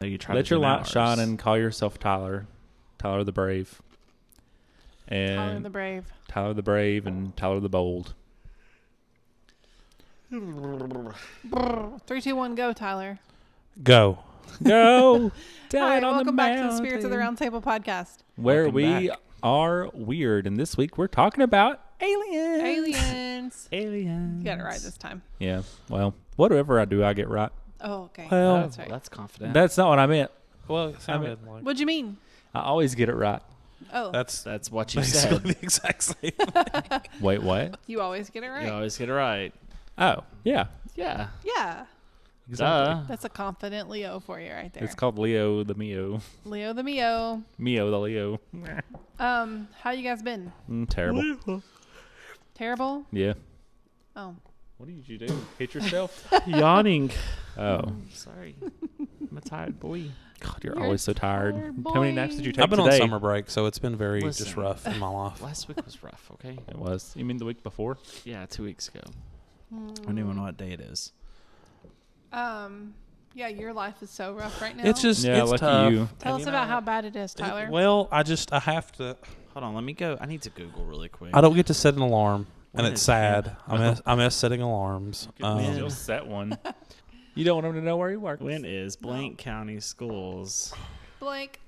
Let your light shine and call yourself Tyler. Tyler the Brave. And Tyler the Brave. Tyler the Brave and Tyler the Bold. 3, 2, 1, go, Tyler. Go. Go. All right, welcome back to the Spirits of the Round Table podcast. Where we are weird. And this week we're talking about aliens. Aliens. You got it right this time. Yeah. Well, whatever I do, I get right. Oh, okay. Well, that's right. That's confident. That's not what I meant. Well, it sounded like What'd you mean? I always get it right. Oh. that's what you basically said. the exact same. Wait, what? You always get it right. You always get it right. Oh, yeah. Yeah. Yeah. Exactly. That's a confident Leo for you right there. It's called Leo the Mio. Leo the Mio. Mio the Leo. How you guys been? Terrible. Terrible? Yeah. Oh. What did you do? Hit yourself? Yawning. Oh. Sorry. I'm a tired boy. God, you're You're always so tired. How many naps did you take I've been today? on summer break, so it's been very Listen. just rough in my life. Last week was rough, okay? It was. You mean the week before? Yeah, 2 weeks ago. I don't even know what day it is. Yeah, your life is so rough right now. It's just Yeah, it's lucky tough. you. Tell us about how bad it is, Tyler. Well, I have to. Hold on, let me go. I need to Google really quick. I don't get to set an alarm, When and it's is sad. it? I miss setting alarms. Still set one. You don't want him to know where he works. When is Blank County schools? Blank.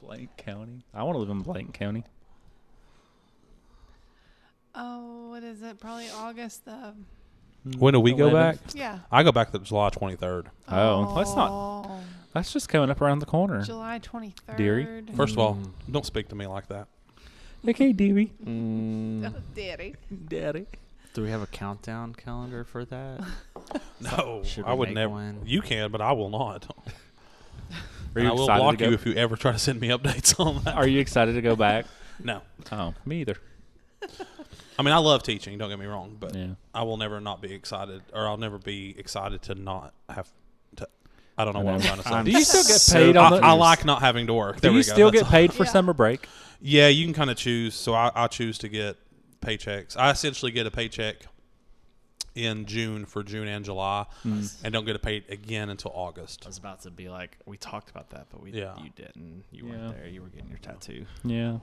Blank County. I want to live in Blank County. Oh, what is it? Probably August the... When do we go 11th? back? Yeah. I go back to July 23rd. Oh, that's not. That's just coming up around the corner. July 23rd. Deary. First of all, don't speak to me like that. Okay, dearie. Oh, Daddy. Daddy. Do we have a countdown calendar for that? No, Should we I would make never. one? You can, but I will not. Are And you I will excited block to you go? if you ever try to send me updates on that. Are you excited to go back? No. Oh, me either. I mean, I love teaching. Don't get me wrong, but Yeah. I will never not be excited, or I'll never be excited to not have to. I don't know what I'm trying to say. Do you still get paid on the? I like not having to work. There Do you we go. still That's get paid for Yeah. summer break? Yeah, you can kind of choose. So I choose to get paychecks. I essentially get a paycheck in June for June and July, and don't get it paid again until August. I was about to be like, we talked about that, but you didn't. You Yeah. weren't there. You were getting your tattoo. Yeah.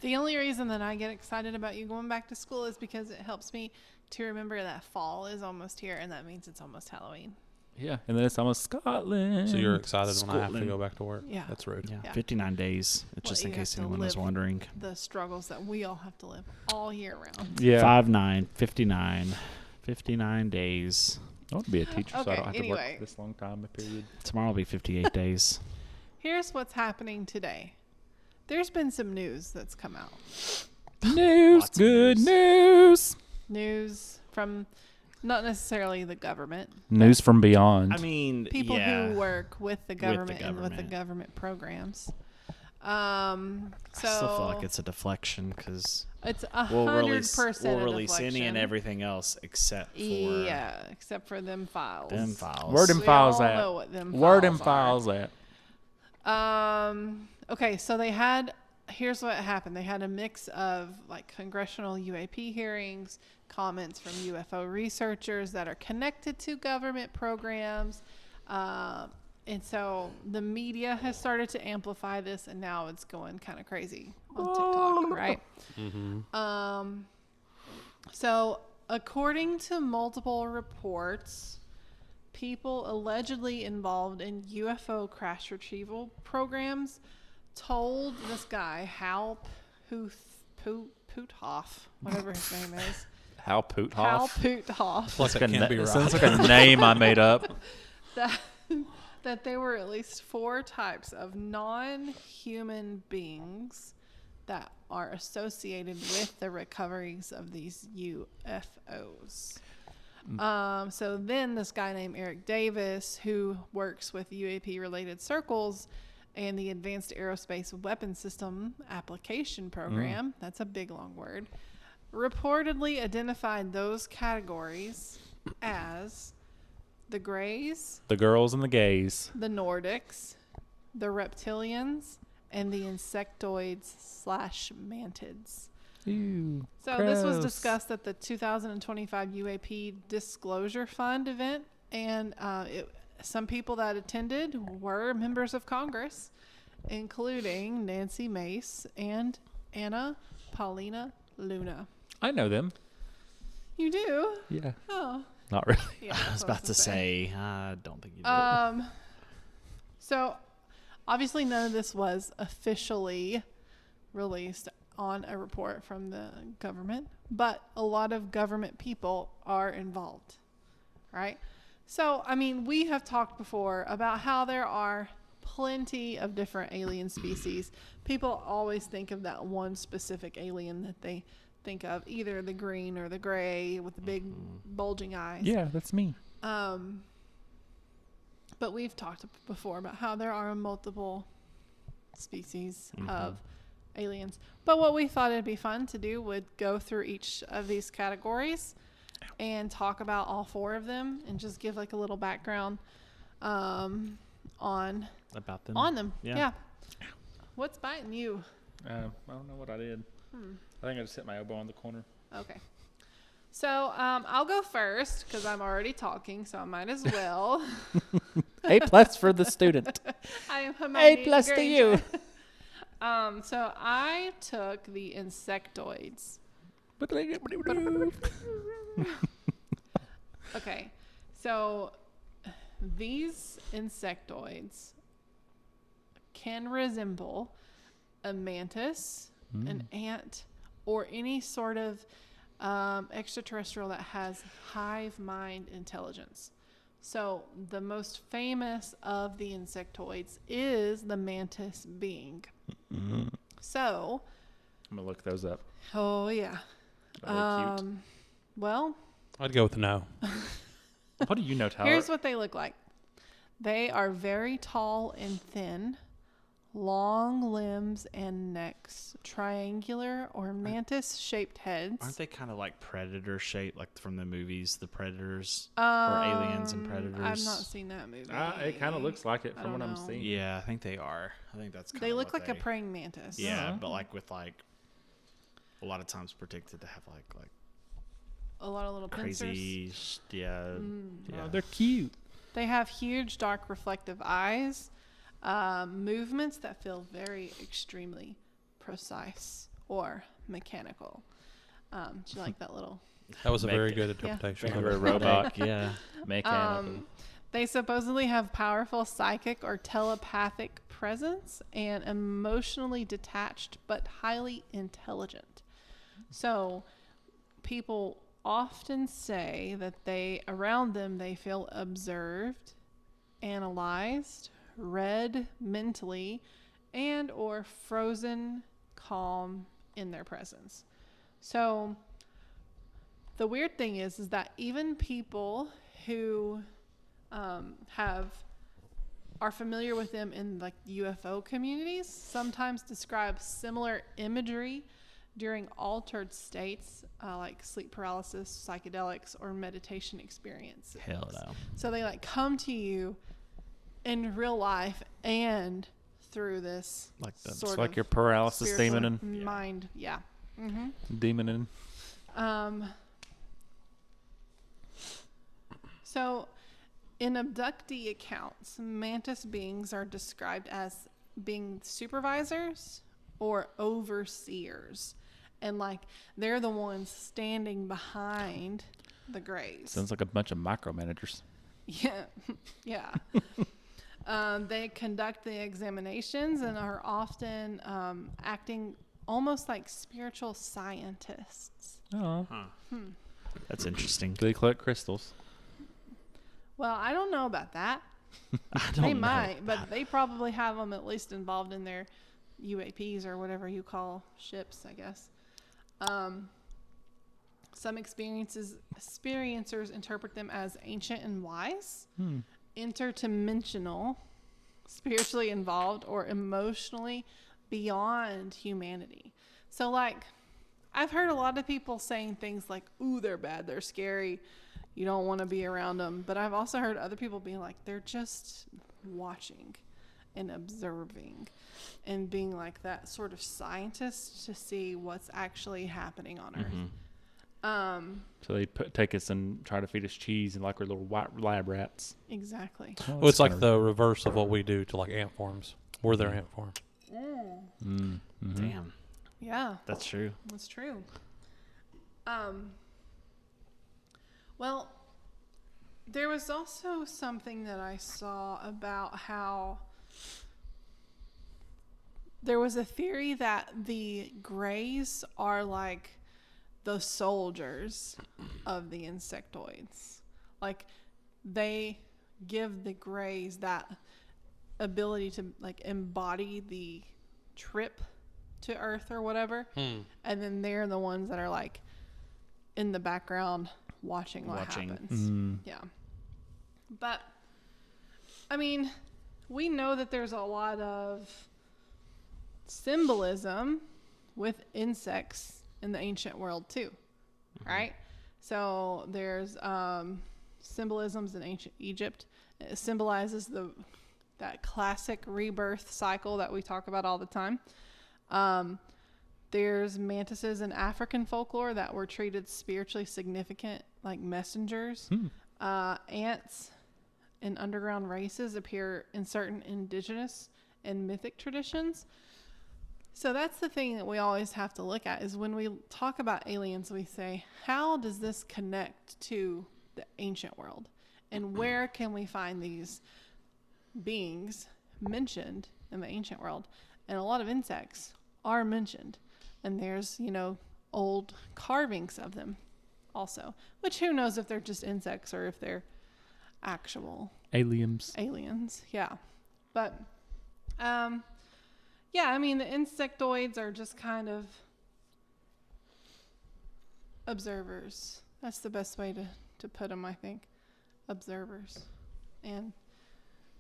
The only reason that I get excited about you going back to school is because it helps me to remember that fall is almost here, and that means it's almost Halloween. Yeah. And then it's almost Scotland. So you're excited when I have to Scotland. go back to work? Yeah. That's rude. Yeah, Yeah. 59 days. Just Well, in you case have to anyone was live wondering. The struggles that we all have to live all year round. Yeah. 5/9, 59. 59 days. I want to be a teacher, so I Okay, don't have to anyway. work this long time a period. Tomorrow will be 58 days. Here's what's happening today. There's been some news that's come out. News. Lots of Good news. news. News from not necessarily the government. News from beyond. I mean, People yeah. who work with the government and with the government. government programs. I still feel like it's a deflection because it's we'll 100% we'll a release any deflection. and everything else except for except for them files. them files. Word and We files all at. know what them Word and files files at. Okay, so here's what happened. They had a mix of like congressional UAP hearings, comments from UFO researchers that are connected to government programs. And so the media has started to amplify this, and now it's going kind of crazy on TikTok, right? Mm-hmm. So according to multiple reports, people allegedly involved in UFO crash retrieval programs told this guy, Hal Puthoff, whatever his name is. Hal Puthoff. Hal Puthoff. Like that can't be It right. sounds like a name I made up. That there were at least 4 types of non-human beings that are associated with the recoveries of these UFOs. So then this guy named Eric Davis, who works with UAP-related circles and the Advanced Aerospace Weapon System Application Program, that's a big, long word, reportedly identified those categories as the Greys, The girls and the gays. the Nordics, the Reptilians, and the Insectoids/mantids. Ew, So this was gross. discussed at the 2025 UAP Disclosure Fund event, and some people that attended were members of Congress, including Nancy Mace and Anna Paulina Luna. I know them. You do? Yeah. Oh. Not really. Yeah, I was about to say, I don't think you do. So obviously none of this was officially released on a report from the government, but a lot of government people are involved, right? So, I mean, we have talked before about how there are plenty of different alien species. People always think of that one specific alien that they think of, either the green or the gray with the big bulging eyes. Yeah, that's me. But we've talked before about how there are multiple species of aliens. But what we thought it'd be fun to do would go through each of these categories and talk about all 4 of them and just give like a little background on About them. on them. Yeah. Yeah. What's biting you? I don't know what I did. I think I just hit my elbow on the corner. Okay. So I'll go first because I'm already talking, so I might as well. A+ for the student. I am Hermione A+ to Granger. you. So I took the Insectoids. Okay. So these Insectoids can resemble a mantis, an ant, or any sort of extraterrestrial that has hive mind intelligence. So the most famous of the Insectoids is the mantis being. So I'm going to look those up. oh yeah. Are they cute? Well, I'd go with no. What do you know, Tyler? here's what they look like. They are very tall and thin, long limbs and necks, triangular or mantis-shaped heads. Aren't they kind of like predator shaped, like from the movies, the Predators? Or Aliens and Predators? I've not seen that movie. It kind of looks like it I from don't what I'm know. seeing. Yeah, I think they are. I think that's kind They of look like a praying mantis. Yeah, but like with like a lot of times predicted to have like A lot of little pincers. crazy, yeah. Oh, they're cute. They have huge, dark, reflective eyes, movements that feel very extremely precise or mechanical. Do you like that little? That was a Make very it. good interpretation. You're a robot. Yeah. Mechanical. They supposedly have powerful psychic or telepathic presence and emotionally detached but highly intelligent. So people often say that around them they feel observed, analyzed, read mentally, and or frozen calm in their presence. So the weird thing is that even people who are familiar with them in like UFO communities sometimes describe similar imagery during altered states like sleep paralysis, psychedelics, or meditation experiences. Hell no. So they like come to you in real life and through this Like the- sort It's like of your paralysis spiritual demoning. mind. Yeah. Demoning. So in abductee accounts, mantis beings are described as being supervisors or overseers. And like they're the ones standing behind the grays. Sounds like a bunch of micromanagers. Yeah. Yeah. They conduct the examinations and are often acting almost like spiritual scientists. Oh. That's interesting. Do they collect crystals? Well, I don't know about that. I don't They know. might, but they probably have them at least involved in their UAPs or whatever you call ships, I guess. Some experiencers interpret them as ancient and wise, interdimensional, spiritually involved, or emotionally beyond humanity. So, like, I've heard a lot of people saying things like, ooh, they're bad, they're scary, you don't want to be around them. But I've also heard other people being like, they're just watching and observing and being like that sort of scientist to see what's actually happening on Earth. So they take us and try to feed us cheese and like we're little white lab rats. Exactly. Well, it's like the reverse of what we do to like ant farms. We're their ant farm. Damn. Yeah, That's true. that's true. Well, there was also something that I saw about how there was a theory that the Greys are like the soldiers of the Insectoids. Like they give the Greys that ability to like embody the trip to Earth or whatever. And then they're the ones that are like in the background watching what happens. Yeah. But I mean, we know that there's a lot of symbolism with insects in the ancient world too, right? So there's symbolisms in ancient Egypt. It symbolizes that classic rebirth cycle that we talk about all the time. There's mantises in African folklore that were treated spiritually significant, like messengers. Ants in underground races appear in certain indigenous and mythic traditions. So that's the thing that we always have to look at is when we talk about aliens, we say, how does this connect to the ancient world? And where can we find these beings mentioned in the ancient world? And a lot of insects are mentioned. And there's, old carvings of them also. Which who knows if they're just insects or if they're actual Aliens. Yeah. But, yeah, I mean, the insectoids are just kind of observers. That's the best way to put them, I think. Observers. And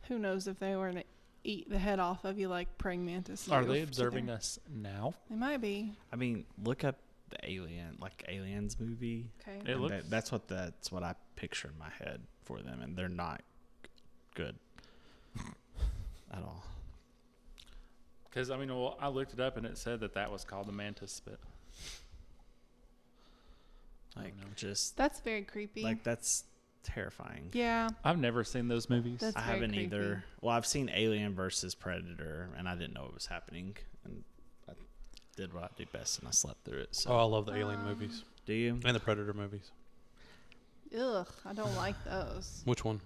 who knows if they were to eat the head off of you like praying mantis. Are they observing us now? They might be. I mean, look up the Aliens movie. Okay. That's what I picture in my head for them, and they're not good at all. Because, I looked it up and it said that was called the mantis, but... That's very creepy. Like, that's terrifying. Yeah. I've never seen those movies. That's I very haven't creepy. either. Well, I've seen Alien versus Predator, and I didn't know it was happening. And I did what I do best, and I slept through it. So. Oh, I love the Alien movies. Do you? And the Predator movies. Ugh, I don't like those. Which one?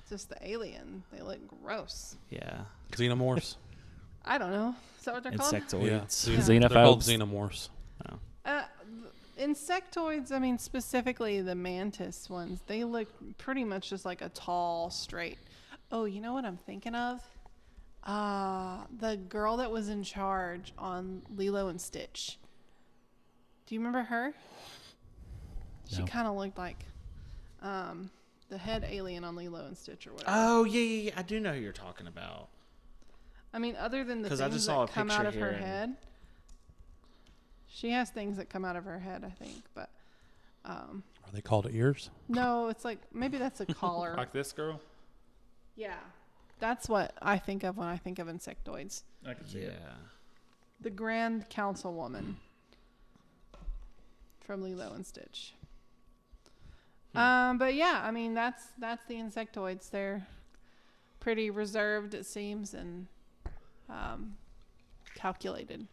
Just the alien. They look gross. Yeah. Xenomorphs? I don't know. Is that what they're called? Insectoids. Yeah. Xenophobes. They're called xenomorphs. Oh. Insectoids, specifically the mantis ones, they look pretty much just like a tall, straight. Oh, you know what I'm thinking of? The girl that was in charge on Lilo and Stitch. Do you remember her? She No. kind of looked like the head alien on Lilo and Stitch or whatever. Oh, yeah. I do know who you're talking about. I mean, other than the 'Cause I things just saw that a come out picture of her here and- head. She has things that come out of her head, I think. But Are they called ears? no, it's like, maybe that's a collar. Like this girl? Yeah. That's what I think of when I think of insectoids. I can see Yeah. it. The Grand Councilwoman from Lilo and Stitch. But yeah, that's the insectoids. They're pretty reserved, it seems, and calculated.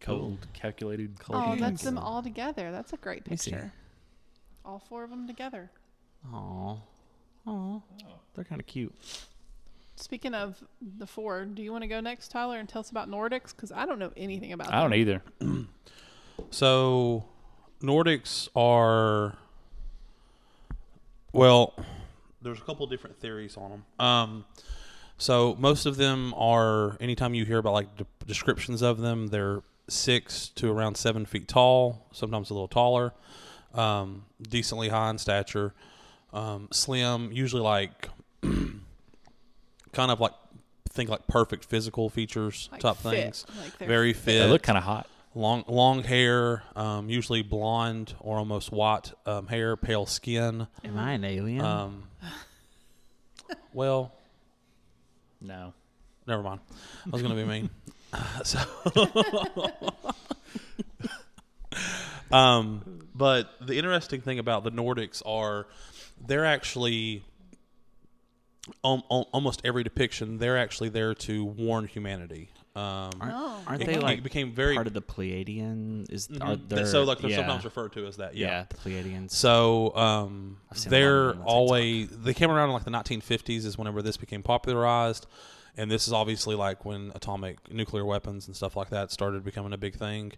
Cold, calculated. Oh, that's them all together. That's a great me see. picture. All four of them together. Aw. They're kind of cute. Speaking of the four, do you want to go next, Tyler, and tell us about Nordics? Because I don't know anything about them. I don't either. So, Nordics are... Well, there's a couple different theories on them. So, most of them are... Anytime you hear about like descriptions of them, they're 6 to around 7 feet tall, sometimes a little taller, decently high in stature, slim, usually like kind of like think like perfect physical features Like type fit, things. like they're Very fit. fit. They look kind of hot. Long hair, usually blonde or almost white hair, pale skin. Am I an alien? Well, No. never mind. I was going to be mean. So, But the interesting thing about the Nordics are they're actually almost every depiction. They're actually there to warn humanity. Aren't it, they like it became very part of the Pleiadian? so like they're sometimes referred to as that. Yeah, the Pleiadians. So they're TikTok. always they came around in like the 1950s is whenever this became popularized, and this is obviously like when nuclear weapons and stuff like that started becoming a big thing.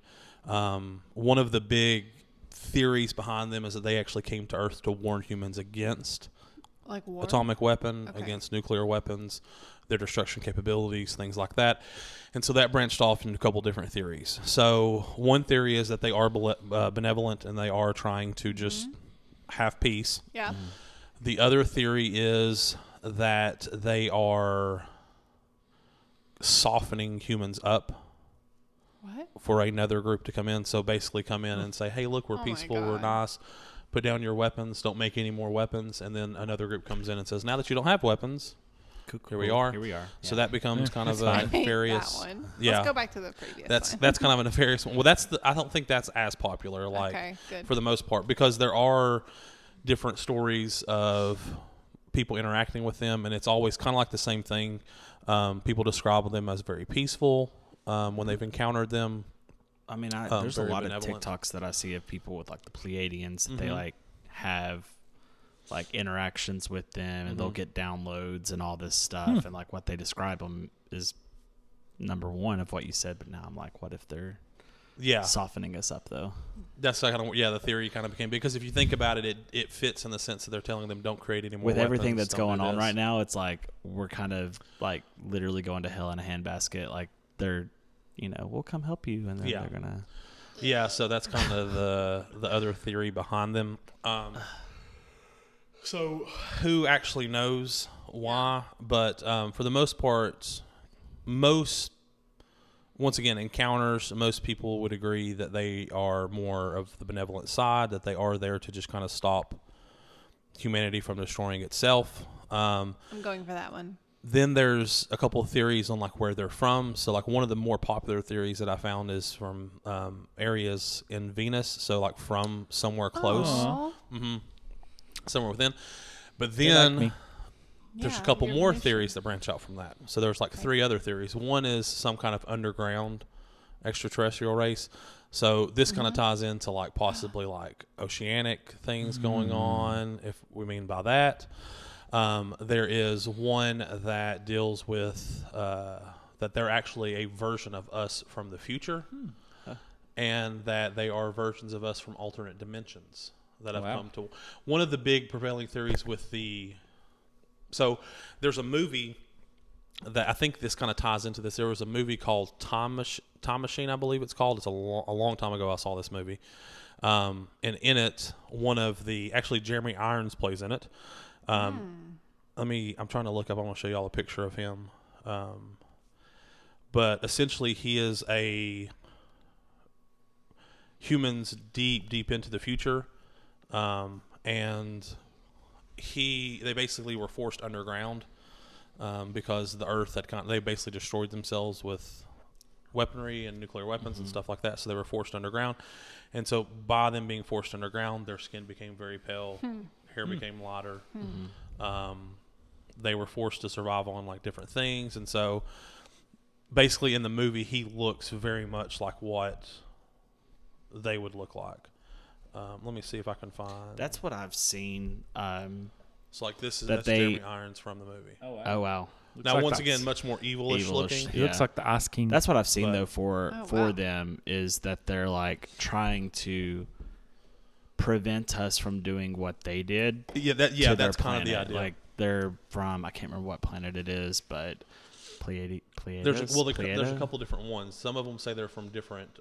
One of the big theories behind them is that they actually came to Earth to warn humans against Like war? atomic weapon, Okay. against nuclear weapons, their destruction capabilities, things like that. And so that branched off into a couple different theories. So one theory is that they are benevolent and they are trying to just have peace. Yeah. The other theory is that they are softening humans up What? for another group to come in. So basically come in and say, hey, look, we're Oh my peaceful, we're God. nice. Put down your weapons. Don't make any more weapons. And then another group comes in and says, now that you don't have weapons, here we are. Here we are. So that becomes kind of a I hate nefarious. that one. Yeah. Let's go back to the previous one. That's kind of a nefarious one. Well, I don't think that's as popular, like Okay, good. for the most part, because there are different stories of people interacting with them, and it's always kind of like the same thing. People describe them as very peaceful when they've encountered them. I mean, there's a very lot benevolent. of TikToks that I see of people with like the Pleiadians. They like have like interactions with them, and they'll get downloads and all this stuff. And like what they describe them is number one of what you said. But now I'm like, what if they're softening us up though? That's kind of the theory kind of became, because if you think about it, it fits in the sense that they're telling them don't create any more With weapons, everything that's don't going do on this. right now, it's like we're kind of like literally going to hell in a handbasket. Like they're, we'll come help you, and then they're gonna. Yeah, so that's kind of the other theory behind them. So who actually knows why? But for the most part, once again, encounters, most people would agree that they are more of the benevolent side, that they are there to just kind of stop humanity from destroying itself. I'm going for that one. Then there's a couple of theories on like where they're from. So like one of the more popular theories that I found is from areas in Venus. So like from somewhere close, Aw. somewhere within. But They like then me. there's a Yeah, couple your more mission. theories that branch out from that. So there's like three other theories. One is some kind of underground extraterrestrial race. So this kind of ties into like possibly like oceanic things going on, if we mean by that. There is one that deals with that they're actually a version of us from the future, and that they are versions of us from alternate dimensions that have come to. One of the big prevailing theories with so there's a movie that I think this kind of ties into this. There was a movie called Time Machine, I believe it's called. It's a long time ago I saw this movie. And in it, actually Jeremy Irons plays in it. I'm trying to look up, I want to show y'all a picture of him. But essentially he is a humans deep into the future. And they basically were forced underground, because the Earth they basically destroyed themselves with weaponry and nuclear weapons and stuff like that. So they were forced underground. And so by them being forced underground, their skin became very pale, hair became lighter. They were forced to survive on like different things. And so basically in the movie, he looks very much like what they would look like. Let me see if I can find. That's what I've seen. So like that's they- Jeremy Irons from the movie. Oh wow. Now, like once that's- again, much more evilish Evilish. looking. He looks Yeah. like the Ice King. That's what I've seen But- though for wow. them is that they're like trying to prevent us from doing what they did. Yeah, to their that's kind of the planet. idea. Like they're from, I can't remember what planet it is, but Pleiades. there's a couple different ones. Some of them say they're from different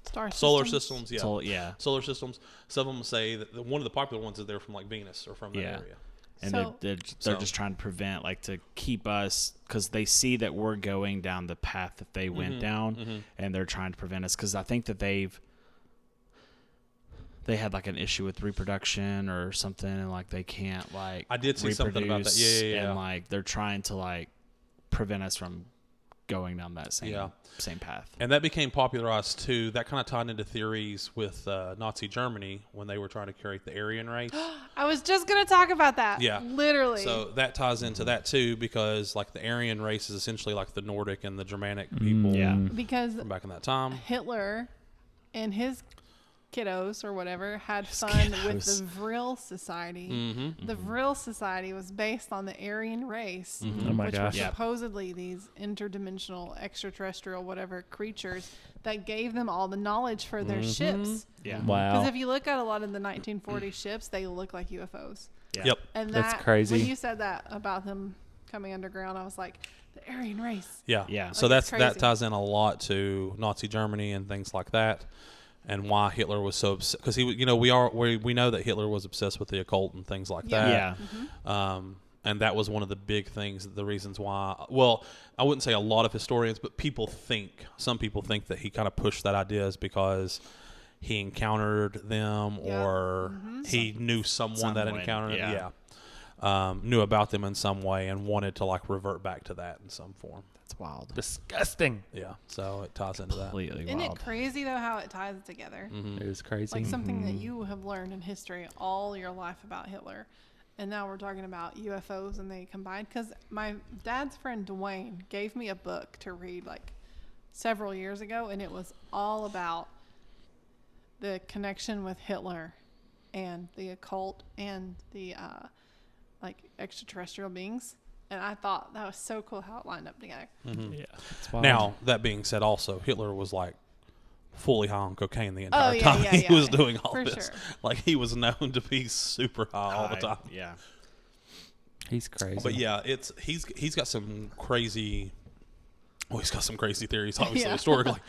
Star solar systems? systems. Yeah, So, yeah. solar systems. Some of them say that one of the popular ones is they're from like Venus or from that Yeah. area. And So- they're So- just trying to prevent, like, to keep us, because they see that we're going down the path that they went down, and they're trying to prevent us. Because I think that they had like an issue with reproduction or something, and like they can't like. I did see something about that. reproduce, Yeah. And like they're trying to like prevent us from going down that same path. And that became popularized too. That kind of tied into theories with Nazi Germany when they were trying to create the Aryan race. I was just going to talk about that. Yeah. Literally. So that ties into that too, because like the Aryan race is essentially like the Nordic and the Germanic people because from back in that time. Hitler and his kiddos or whatever had fun with the Vril Society. The Vril Society was based on the Aryan race, Oh my which gosh. were supposedly these interdimensional, extraterrestrial, whatever creatures that gave them all the knowledge for their ships. Yeah. Wow. Because if you look at a lot of the 1940 ships, they look like UFOs. Yeah. Yep. And That's crazy. When you said that about them coming underground, I was like, the Aryan race. Yeah. Yeah. So Like, it's that crazy. ties in a lot to Nazi Germany and things like that, and why Hitler was so obsessed. Because we know that Hitler was obsessed with the occult and things like that. Yeah. And that was one of the big things, the reasons why. Well, I wouldn't say a lot of historians, but some people think that he kind of pushed that idea is because he encountered them or he knew someone that encountered them. Yeah. Knew about them in some way and wanted to like revert back to that in some form. That's wild. Disgusting. Yeah. So it ties into that. Completely Isn't wild. it crazy, though, how it ties together? It is crazy. Like something that you have learned in history all your life about Hitler. And now we're talking about UFOs and they combine. Because my dad's friend Dwayne gave me a book to read like several years ago. And it was all about the connection with Hitler and the occult and the like extraterrestrial beings. And I thought that was so cool how it lined up together. Yeah. It's wild. Now, that being said, also, Hitler was like fully high on cocaine the entire yeah, time yeah, he yeah. was doing all For this. sure. Like, he was known to be super high all the time. Yeah. He's crazy. But yeah, he's got some crazy. Well, he's got some crazy theories, obviously, Yeah. historically.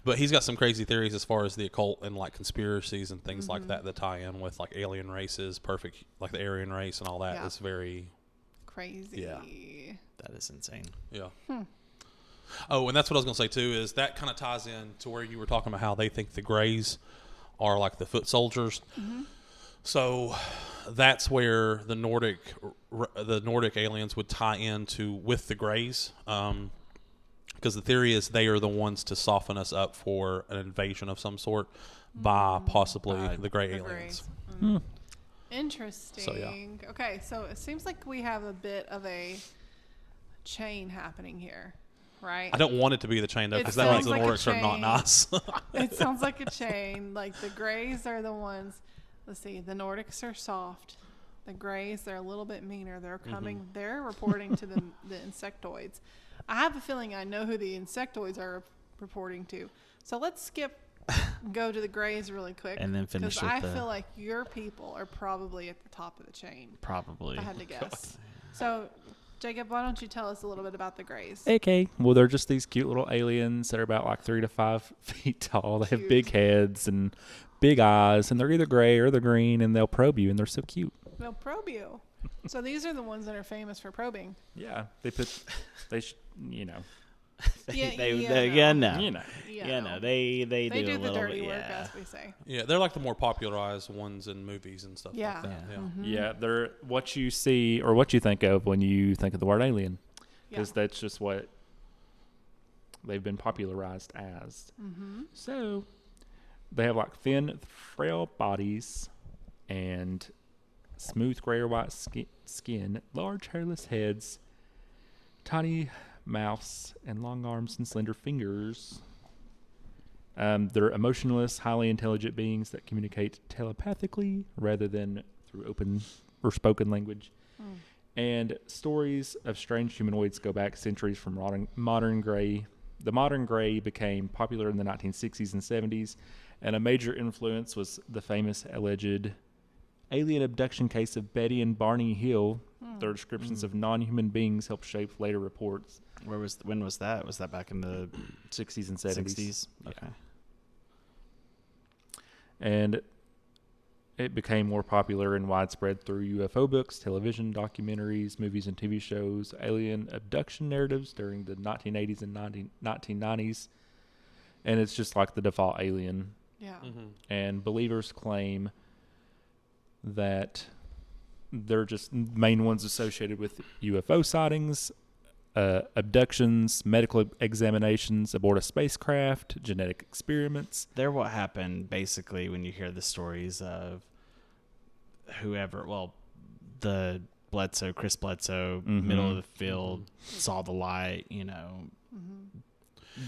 But he's got some crazy theories as far as the occult and like conspiracies and things like Mm-hmm. that tie in with like alien races, perfect, like the Aryan race and all that. Yeah. It's very, Crazy. Yeah. That is insane. yeah. Oh, and that's what I was going to say too, is that kind of ties in to where you were talking about how they think the Greys are like the foot soldiers. So that's where the Nordic aliens would tie into with the Greys. Because the theory is they are the ones to soften us up for an invasion of some sort by possibly the Grey The aliens. Greys. Interesting. So, yeah. Okay, so it seems like we have a bit of a chain happening here, right? I don't want it to be the chain though, It because that means sounds the like a Nordics are not chain. nice. It sounds like a chain. Like the Greys are the ones. Let's see. The Nordics are soft. The Greys, they're a little bit meaner. They're coming. They're reporting to the Insectoids. I have a feeling I know who the Insectoids are reporting to. So let's go to the Greys really quick. And then finish because with I the- feel like your people are probably at the top of the chain. Probably. If I had to guess. So, Jacob, why don't you tell us a little bit about the Greys? Okay. Well, they're just these cute little aliens that are about like 3 to 5 feet tall. They have Cute. big heads and big eyes, and they're either gray or they're green, and they'll probe you, and they're so cute. They'll probe you. So these are the ones that are famous for probing. Yeah. You know. Yeah, Yeah, no. You know. Yeah, no. They They do do a the little dirty bit, work, yeah. as we say. Yeah, they're like the more popularized ones in movies and stuff Yeah. like that. Yeah. Yeah. Mm-hmm. Yeah, they're what you see or what you think of when you think of the word alien, Yeah. because that's just what they've been popularized as. Mm-hmm. So they have like thin, frail bodies and smooth gray or white skin, large hairless heads, tiny mouths, and long arms and slender fingers. They're emotionless, highly intelligent beings that communicate telepathically rather than through open or spoken language. And stories of strange humanoids go back centuries from modern gray. The modern gray became popular in the 1960s and 70s, and a major influence was the famous alleged alien abduction case of Betty and Barney Hill. Their descriptions of non-human beings helped shape later reports. When was that? Was that back in the 60s and 70s. 60s? Okay. And it became more popular and widespread through UFO books, television, documentaries, movies, and TV shows, alien abduction narratives during the 1980s and 1990s. And it's just like the default alien. Yeah. And believers claim that they're just main ones associated with UFO sightings abductions, medical examinations aboard a spacecraft, genetic experiments. They're what happened basically when you hear the stories of whoever. Well, the Chris Bledsoe, middle of the field, saw the light. You know,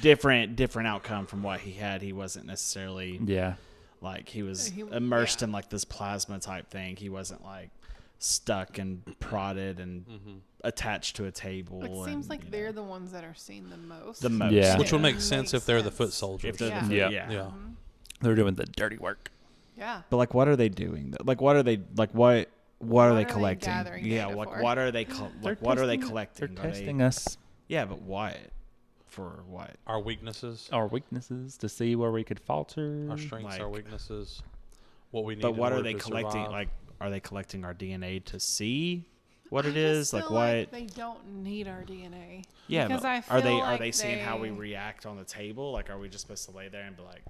different outcome from what he had. He wasn't necessarily like he was immersed in like this plasma type thing. He wasn't like stuck and prodded and attached to a table. It seems like they're the ones that are seen the most. Yeah. Which would make sense if they're the foot soldiers. If they're the foot, Yeah. They're doing the dirty work. Yeah. But like, what are they doing? Like, what are they like? What are they collecting? Gathering Yeah, data like for? what are they? What are they collecting? They're testing us. Yeah, but what? For what? Our weaknesses, Our weaknesses to see where we could falter. our strengths, like- our weaknesses, what we need. But in what are order they to collecting? survive. Like, are they collecting our DNA to see what it I is? just Like feel what? they don't need our DNA. Yeah, because but I are feel they like seeing how we they- react on the table? Like, are we just supposed to lay there and be like,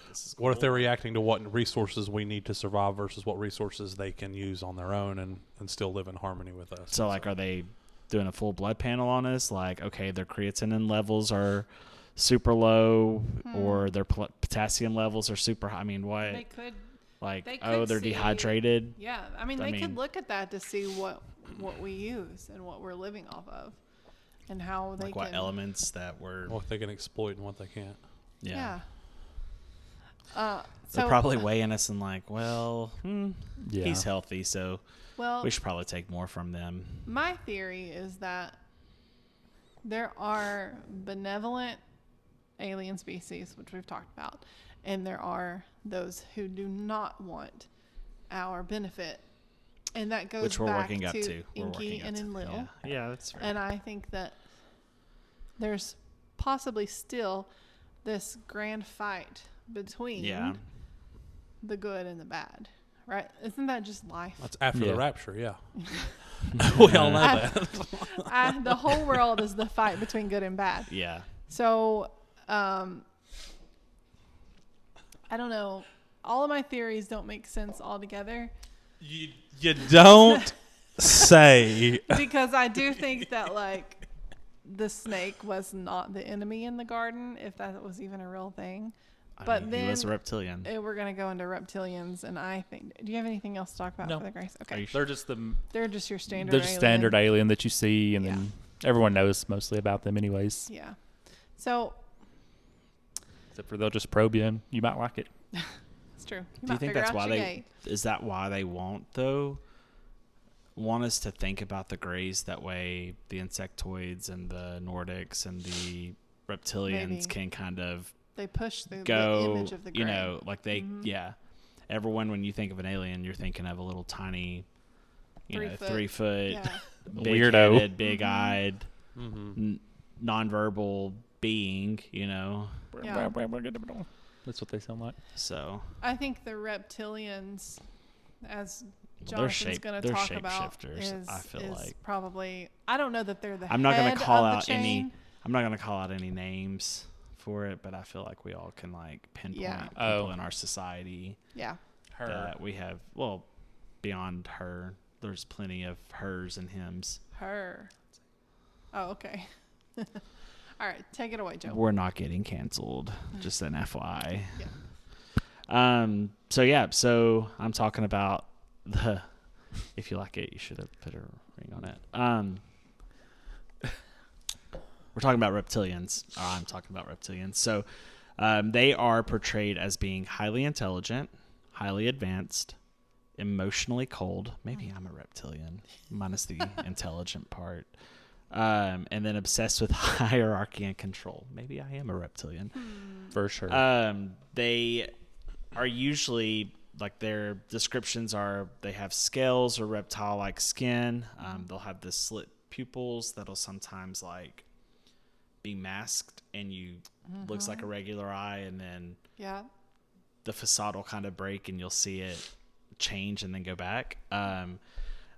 "This is cool"? What if they're reacting to what resources we need to survive versus what resources they can use on their own and still live in harmony with us? So, like, are they doing a full blood panel on us? Like, okay, their creatinine levels are super low, or their potassium levels are super high. I mean, what? They could. Like, they oh, could they're see- dehydrated. Yeah, I mean, they could look at that to see what we use and what we're living off of, and how they Like, can. what elements that were. What they can exploit and what they can't. Yeah. So They're probably weighing us and like, well, Yeah. he's healthy, so well, we should probably take more from them. my theory is that there are benevolent alien species, which we've talked about, and there are those who do not want our benefit, and that goes Which we're back working up to to. We're Inky working up and to. Enlil. Yeah, that's fair. And I think that there's possibly still this grand fight between the good and the bad, right? Isn't that just life? That's after Yeah. the rapture, yeah. We all know that. The whole world is the fight between good and bad. Yeah. So, I don't know. All of my theories don't make sense altogether You don't say. because I do think that, like, the snake was not the enemy in the garden, if that was even a real thing. But he then was a reptilian. we're going to go into reptilians, and I think. Do you have anything else to talk about No. for the Grace? Are Okay. you They're just They're just your standard. they're just standard alien that you see, and Yeah. then everyone knows mostly about them anyways. Yeah. So Except for they'll just probe you, and you might like it. it's true. Do you think that's why is that why they want us to think about the Greys that way? The Insectoids and the Nordics and the Reptilians Maybe. can kind of they push the go, image of the gray. you know, like they, everyone, when you think of an alien, you're thinking of a little tiny, 3 foot, Yeah. Weirdo. big-eyed, Mm-hmm. nonverbal being, you know. Yeah. That's what they sound like. So I think the reptilians, as they're Jonathan's going to they're talk about, shapeshifters, is, I feel is like. probably. I don't know that they're the. I'm not going gonna to call out chain. I'm not gonna call out any names for it, but I feel like we all can like pinpoint Yeah. people in our society Yeah. that we have. Well, beyond her, there's plenty of hers and hims. Her. Oh, okay. All right, take it away, Joe. We're not getting canceled. Just an FYI. Yeah. So I'm talking about the. If you like it, you should have put a ring on it. We're talking about reptilians. I'm talking about reptilians. So they are portrayed as being highly intelligent, highly advanced, emotionally cold. Maybe I'm a reptilian, minus the intelligent part. And then obsessed with hierarchy and control. Maybe I am a reptilian. For sure. They are usually, like, their descriptions are, they have scales or reptile-like skin. They'll have the slit pupils that'll sometimes, like, be masked and looks like a regular eye, and then Yeah. the facade will kind of break and you'll see it change and then go back.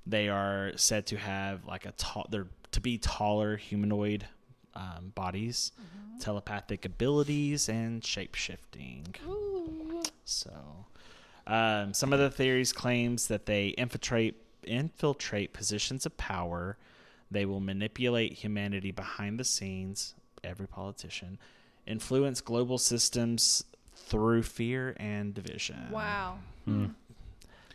They are said to have like they're to be taller humanoid bodies, telepathic abilities, and shape-shifting. Ooh. So some of the theories claims that they infiltrate positions of power, They will manipulate humanity behind the scenes, every politician, influence global systems through fear and division. Wow.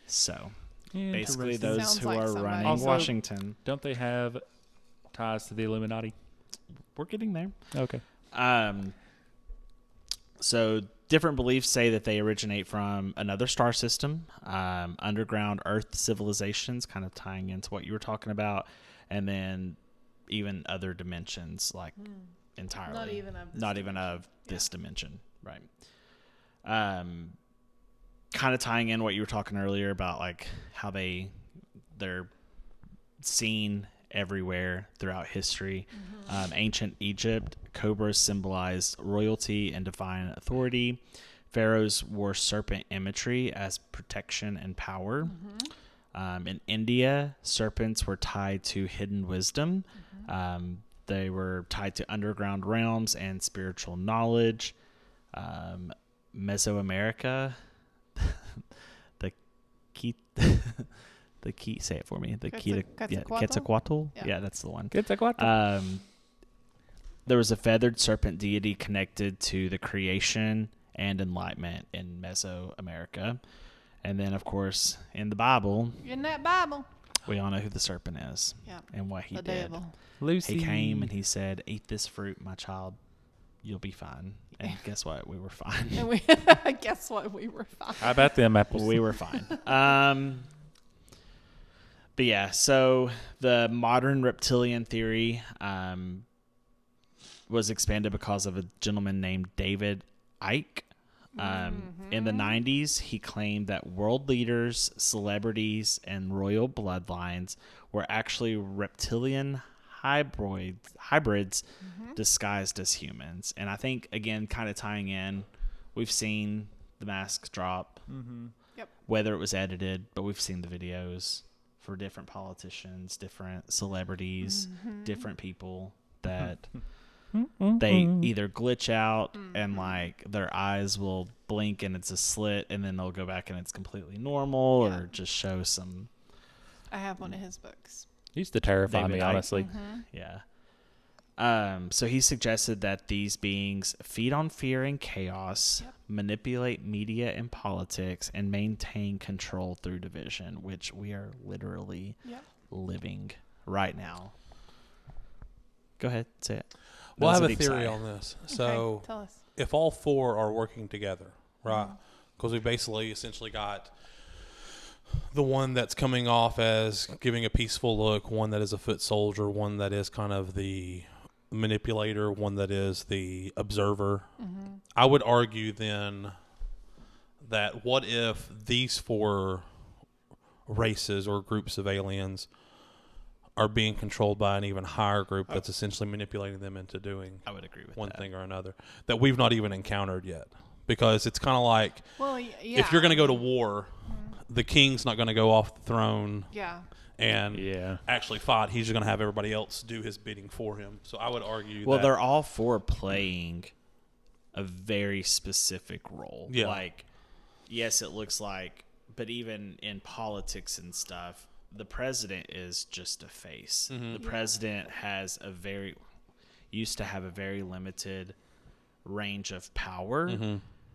So, basically, Interesting. those Sounds who like are somebody. running Also- Washington. Don't they have ties to the Illuminati? We're getting there. Okay. So different beliefs say that they originate from another star system, underground Earth civilizations, kind of tying into what you were talking about, and then even other dimensions, like entirely Not even of this this dimension, right? Kind of tying in what you were talking earlier about like how they're seen everywhere throughout history. Ancient Egypt, cobras symbolized royalty and divine authority. Pharaohs wore serpent imagery as protection and power. In India, serpents were tied to hidden wisdom. They were tied to underground realms and spiritual knowledge. Mesoamerica, say it for me. Quetzalcoatl. Yeah. Yeah, that's the one. Quetzalcoatl. There was a feathered serpent deity connected to the creation and enlightenment in Mesoamerica. And then, of course, in the Bible, In that Bible. we all know who the serpent is Yeah. and what he The did. devil. Lucy. He came and he said, "Eat this fruit, my child. You'll be fine." And guess what? We were fine. And we guess what? We were fine. How about them apples? We were fine. But yeah, so the modern reptilian theory was expanded because of a gentleman named David Icke. In the 90s, he claimed that world leaders, celebrities, and royal bloodlines were actually reptilian hybrids disguised as humans. And I think, again, kind of tying in, we've seen the mask drop, Yep. whether it was edited, but we've seen the videos for different politicians, different celebrities, different people that they either glitch out and like their eyes will blink and it's a slit and then they'll go back and it's completely normal, Yeah. or just show some, I have one of his books. He used to terrify David me, Icke. honestly. yeah. So he suggested that these beings feed on fear and chaos, manipulate media and politics, and maintain control through division, which we are literally living right now. Go ahead, say it. Well, I That have was a deep theory sigh. on this. Okay, So tell us. if all four are working together, right? Because we basically essentially got the one that's coming off as giving a peaceful look, one that is a foot soldier, one that is kind of the manipulator, one that is the observer. I would argue then that what if these four races or groups of aliens are being controlled by an even higher group that's essentially manipulating them into doing I would agree with one that. thing or another that we've not even encountered yet. Because it's kind of like Well, yeah. if you're going to go to war, the king's not going to go off the throne Yeah. and actually fight. He's just going to have everybody else do his bidding for him. So I would argue Well, that they're all four playing a very specific role. Yeah. Like, yes, it looks like, but even in politics and stuff, the president is just a face. The president used to have a very limited range of power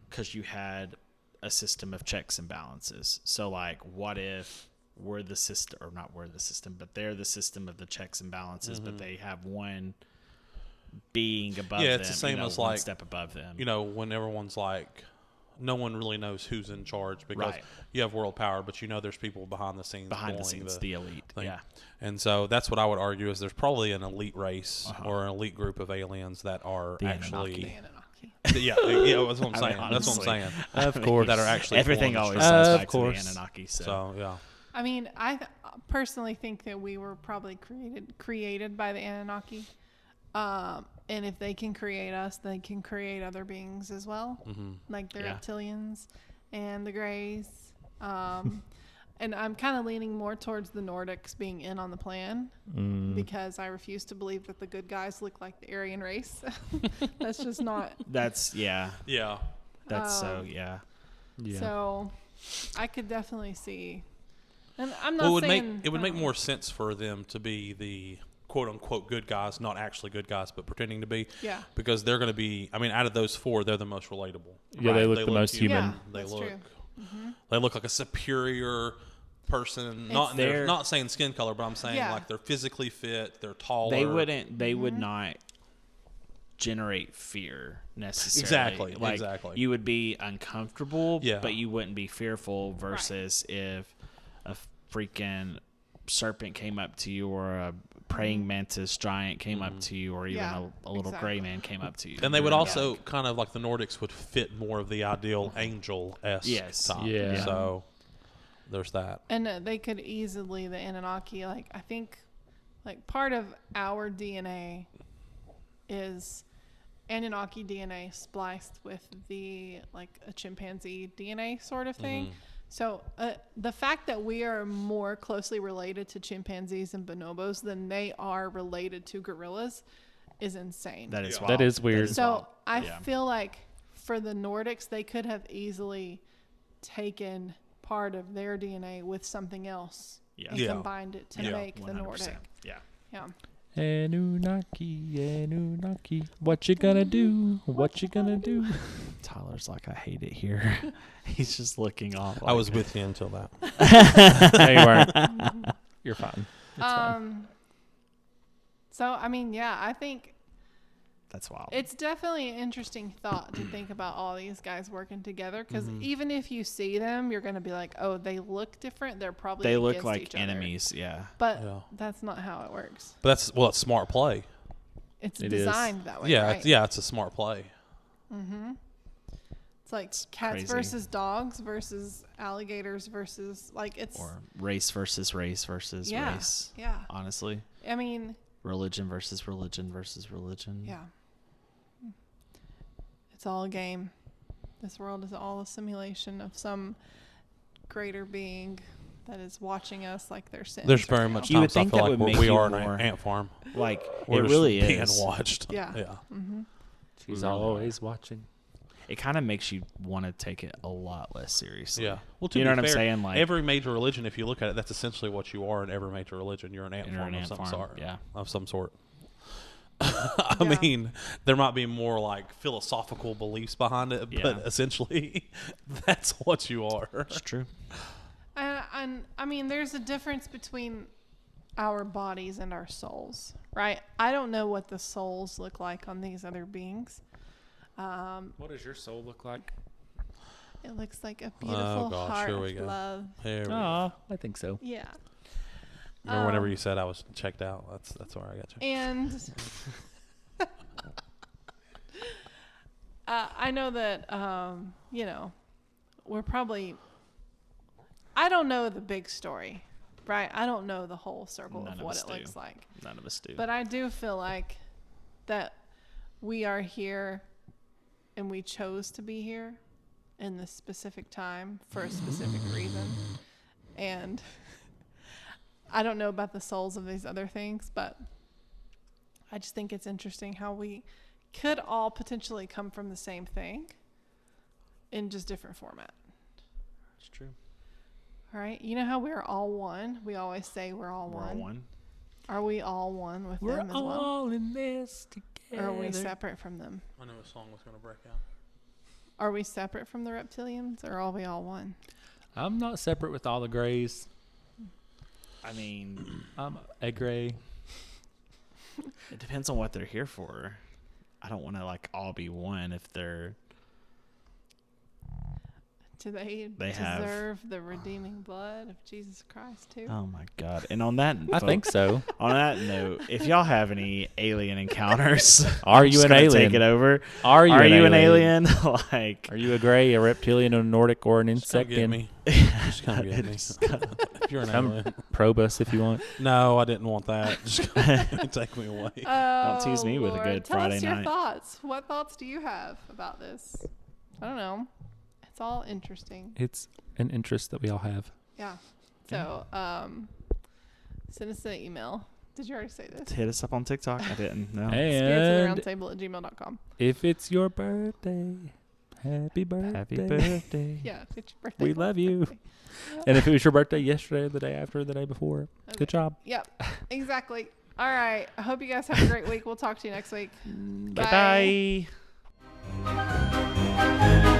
because you had a system of checks and balances. So, like, what if we're the system, or not we're the system, but they're the system of the checks and balances, but they have one being above them. Yeah, it's the same as one like step above them. You know, when everyone's like, no one really knows who's in charge because Right. you have world power, but you know there's people behind the scenes. Behind the pulling scenes, the elite. thing. Yeah. And so that's what I would argue is there's probably an elite race or an elite group of aliens that are The actually. The Anunnaki. Yeah, that's what I'm saying. That's what I'm honestly. saying. Of course. That are actually Everything pulling always the strings. comes Of back course. to the Anunnaki. So yeah. I mean, I personally think that we were probably created by the Anunnaki. And if they can create us, they can create other beings as well, like the Yeah. reptilians and the greys. And I'm kind of leaning more towards the Nordics being in on the plan because I refuse to believe that the good guys look like the Aryan race. That's just not. That's, yeah. Yeah. That's yeah. So I could definitely see. And I'm not Well, saying it would make more sense for them to be the quote unquote good guys, not actually good guys, but pretending to be. Yeah. Because they're going to be. I mean, out of those 4, they're the most relatable. Yeah, they look the most human. Yeah, They that's look. true. They look like a superior person. They're- Not saying skin color, but I'm saying Yeah. like they're physically fit. They're taller. They wouldn't. They would not generate fear necessarily. Exactly. You would be uncomfortable, Yeah. but you wouldn't be fearful. Versus if a freaking serpent came up to you, or a praying mantis giant came up to you, or even Yeah, a little gray exactly. man came up to you. And they would You're also like, kind of like the Nordics would fit more of the ideal angel-esque Yes. type. Yeah. So there's that. And they could easily, the Anunnaki, like, I think, like, part of our DNA is Anunnaki DNA spliced with the, like, a chimpanzee DNA sort of thing. So the fact that we are more closely related to chimpanzees and bonobos than they are related to gorillas is insane. that is Yeah. wild. That is weird. So wild. I Yeah. feel like for the Nordics, they could have easily taken part of their DNA with something else Yeah. and Yeah. combined it to Yeah. make the 100%. Nordic. Yeah. Yeah. Anunnaki, what you gonna do? What you gonna do? Tyler's like, I hate it here. He's just looking off. I was with you until that. No, you weren't. You're fine. It's fine. So I mean, yeah, I think That's wild. it's definitely an interesting thought to think about all these guys working together. Because even if you see them, you're gonna be like, oh, they look different. They're probably they look against like each other. enemies. Yeah. But Yeah. that's not how it works. But that's smart play. It's It is. designed that way. Yeah, right? it's a smart play. It's like cats crazy. versus dogs versus alligators versus like it's. Or race versus race versus Yeah, race. yeah. Honestly, I mean, religion versus religion versus religion. yeah. It's all a game. This world is all a simulation of some greater being that is watching us like they're sins. There's right very now. much You would times I think feel that like would make we you are an more- ant farm. Like We're it just really being is. watched. Yeah. Yeah. She's really always watching. It kind of makes you want to take it a lot lot seriously. Yeah. Well, to You know be what I'm fair, saying? Like every major religion, if you look at it, that's essentially what you are in every major religion. You're an ant You're farm an of ant some farm, sort. yeah. Of some sort. I Yeah. mean, there might be more like philosophical beliefs behind it, Yeah. but essentially, that's what you are. it's true. And I mean, there's a difference between our bodies and our souls, right? I don't know what the souls look like on these other beings. What does your soul look like? It looks like a beautiful gosh, heart here we of go. love. Here we go. Ah, I think so. Yeah. Remember whenever you said I was checked out? That's where I got you. And I know that, you know, we're probably, I don't know the big story, right? I don't know the whole circle None of of what us it do. looks like. None of us do. But I do feel like that we are here and we chose to be here in this specific time for a specific reason. And I don't know about the souls of these other things, but I just think it's interesting how we could all potentially come from the same thing in just different format. it's true. All right. You know how we're all one? We always say we're all We're all one. one. Are we all one with We're them as well? all in this together. Or are we separate from them? I knew a song was going to break out. Are we separate from the reptilians, or are we all one? I'm not separate with all the grays. I mean, I'm a gray. it depends on what they're here for. I don't want to like all be one if they're Do they have- deserve the redeeming blood of Jesus Christ too? Oh my God! And on that, I think so. On that note, if y'all have any alien encounters, Are I'm you just an gonna alien? Take it over. Are you an alien? Like, Are you a gray, a reptilian, a Nordic, or an Just come insect? get me. Just come get me. If you're an Come alien. probe us if you want. No, I didn't want that. Just come take me away. Oh, tease me with a Lord. good Tell Friday us your night. thoughts. What thoughts do you have about this? I don't know. It's all interesting. It's an interest that we all have. Yeah. So, send us an email. Did you already say this? hit us up on TikTok. I didn't. No. And spiritsoftheroundtable@gmail.com. if it's your birthday, happy birthday. Happy birthday. Yeah, if it's your birthday. We love you. Yep. And if it was your birthday yesterday, the day after, the day before, Okay. good job. Yep, exactly. All right. I hope you guys have a great week. We'll talk to you next week. Bye bye.